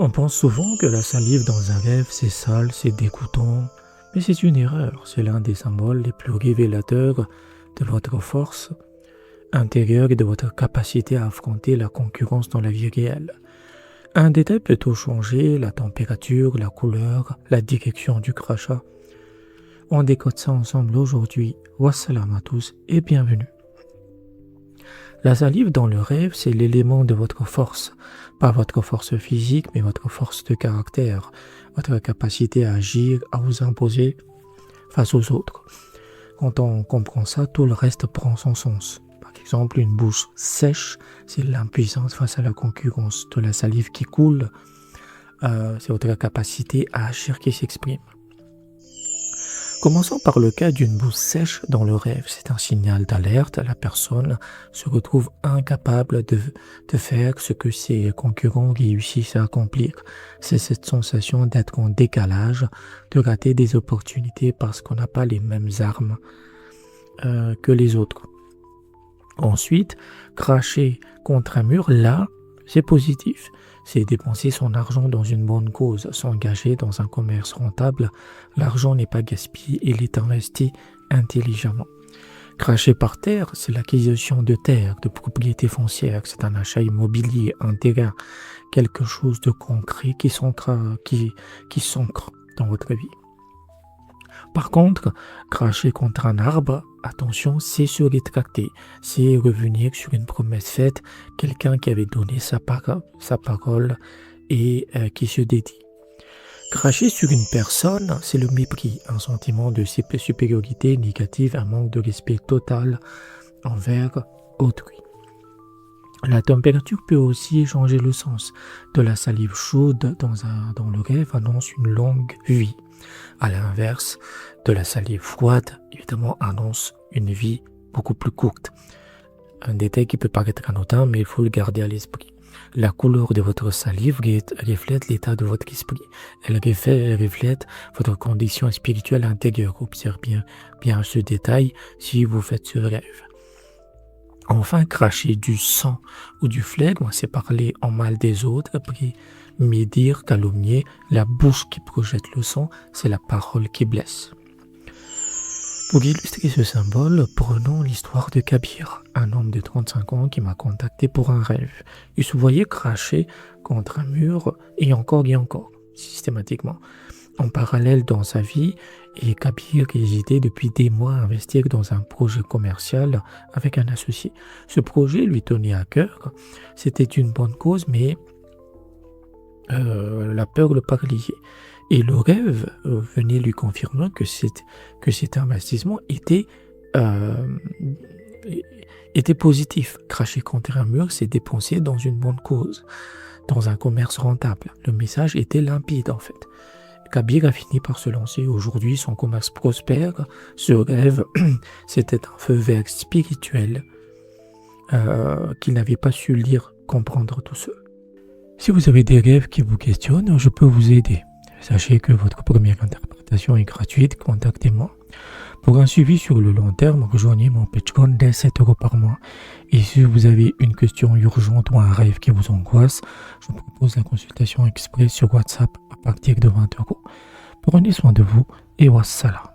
On pense souvent que la salive dans un rêve, c'est sale, c'est dégoûtant, mais c'est une erreur. C'est l'un des symboles les plus révélateurs de votre force intérieure et de votre capacité à affronter la concurrence dans la vie réelle. Un détail peut tout changer, la température, la couleur, la direction du crachat. On décode ça ensemble aujourd'hui. Wassalam à tous et bienvenue. La salive dans le rêve, c'est l'élément de votre force. Pas votre force physique, mais votre force de caractère, votre capacité à agir, à vous imposer face aux autres. Quand on comprend ça, tout le reste prend son sens. Par exemple, une bouche sèche, c'est l'impuissance face à la concurrence. De la salive qui coule, c'est votre capacité à agir qui s'exprime. Commençons par le cas d'une bouche sèche dans le rêve. C'est un signal d'alerte. La personne se retrouve incapable de faire ce que ses concurrents réussissent à accomplir. C'est cette sensation d'être en décalage, de rater des opportunités parce qu'on n'a pas les mêmes armes que les autres. Ensuite, cracher contre un mur, là, c'est positif. C'est dépenser son argent dans une bonne cause, s'engager dans un commerce rentable. L'argent n'est pas gaspillé, il est investi intelligemment. Cracher par terre, c'est l'acquisition de terre, de propriété foncière. C'est un achat immobilier, un terrain, quelque chose de concret qui s'ancre dans votre vie. Par contre, cracher contre un arbre, attention, c'est se rétracter, c'est revenir sur une promesse faite, quelqu'un qui avait donné sa parole et qui se dédie. Cracher sur une personne, c'est le mépris, un sentiment de supériorité négative, un manque de respect total envers autrui. La température peut aussi changer le sens. De la salive chaude dans le rêve annonce une longue vie. À l'inverse, de la salive froide, évidemment, annonce une vie beaucoup plus courte. Un détail qui peut paraître anodin, mais il faut le garder à l'esprit. La couleur de votre salive reflète l'état de votre esprit. Elle reflète votre condition spirituelle intérieure. Observez bien ce détail si vous faites ce rêve. Enfin, cracher du sang ou du flegme, c'est parler en mal des autres, médire, calomnier, la bouche qui projette le sang, c'est la parole qui blesse. Pour illustrer ce symbole, prenons l'histoire de Kabir, un homme de 35 ans qui m'a contacté pour un rêve. Il se voyait cracher contre un mur et encore, systématiquement. En parallèle dans sa vie, et Kabir hésitait depuis des mois à investir dans un projet commercial avec un associé. Ce projet lui tenait à cœur, c'était une bonne cause, mais la peur le paralysait. Et le rêve venait lui confirmer que cet investissement était positif. Cracher contre un mur, c'est dépenser dans une bonne cause, dans un commerce rentable. Le message était limpide en fait. Kabir a fini par se lancer. Aujourd'hui, son commerce prospère. Ce rêve, c'était un feu vert spirituel qu'il n'avait pas su lire, comprendre tout seul. Si vous avez des rêves qui vous questionnent, je peux vous aider. Sachez que votre première interprétation est gratuite, contactez-moi. Pour un suivi sur le long terme, rejoignez mon Patreon dès 7 € par mois. Et si vous avez une question urgente ou un rêve qui vous angoisse, je vous propose la consultation express sur WhatsApp à partir de 20 €. Prenez soin de vous et wassalam.